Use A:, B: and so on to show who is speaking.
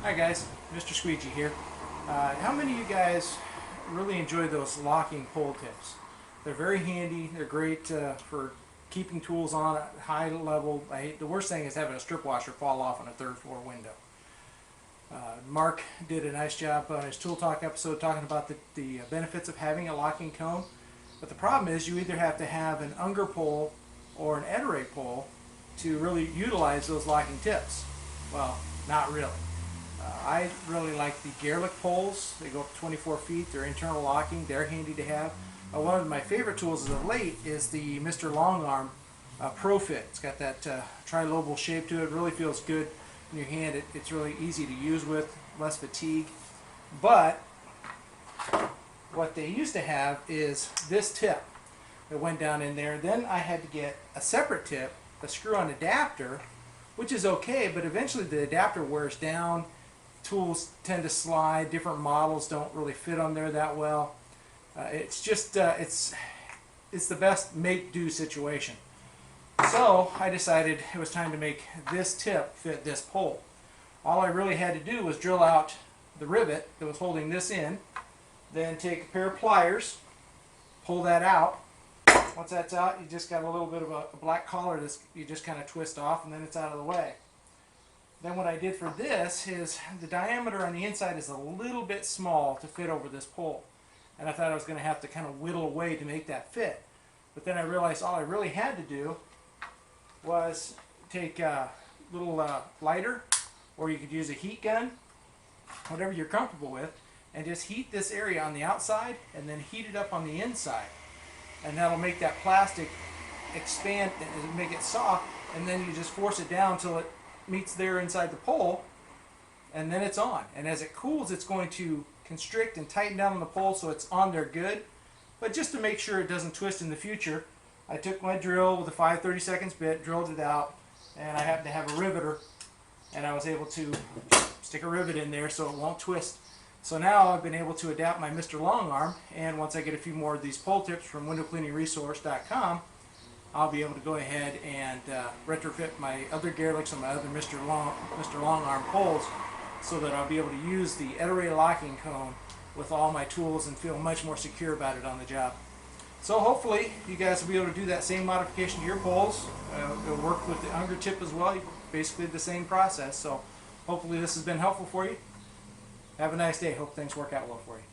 A: Hi guys, Mr. Squeegee here. How many of you guys really enjoy those locking pole tips? They're very handy. They're great for keeping tools on at high level. The worst thing is having a strip washer fall off on a third floor window. Mark did a nice job on his Tool Talk episode talking about the benefits of having a locking cone. But the problem is you either have to have an Unger pole or an Ettore pole to really utilize those locking tips. Well, not really. I really like the Garlic poles. They go up to 24 feet. They're internal locking. They're handy to have. One of my favorite tools as of late is the Mr. LongArm Pro Fit. It's got that tri-lobal shape to it. It really feels good in your hand. It's really easy to use with, less fatigue. But what they used to have is this tip that went down in there. Then I had to get a separate tip, a screw-on adapter, which is okay, but eventually the adapter wears down. Tools tend to slide. Different models don't really fit on there that well. It's just it's the best make-do situation. So I decided it was time to make this tip fit this pole. All I really had to do was drill out the rivet that was holding this in, then take a pair of pliers, pull that out. Once that's out, you just got a little bit of a black collar that you just kind of twist off, and then it's out of the way. Then what I did for this is the diameter on the inside is a little bit small to fit over this pole. And I thought I was going to have to kind of whittle away to make that fit. But then I realized all I really had to do was take a little lighter, or you could use a heat gun, whatever you're comfortable with, and just heat this area on the outside and then heat it up on the inside. And that'll make that plastic expand and make it soft, and then you just force it down until it meets there inside the pole, and then it's on. And as it cools, it's going to constrict and tighten down on the pole so it's on there good. But just to make sure it doesn't twist in the future, I took my drill with a 5/32 bit, drilled it out, and I happened to have a riveter, and I was able to stick a rivet in there so it won't twist. So now I've been able to adapt my Mr. LongArm, and once I get a few more of these pole tips from windowcleaningresource.com, I'll be able to go ahead and retrofit my other Garlicks and my other Mr. LongArm poles so that I'll be able to use the Ettore locking cone with all my tools and feel much more secure about it on the job. So hopefully you guys will be able to do that same modification to your poles. It'll work with the Unger tip as well. Basically the same process. So hopefully this has been helpful for you. Have a nice day. Hope things work out well for you.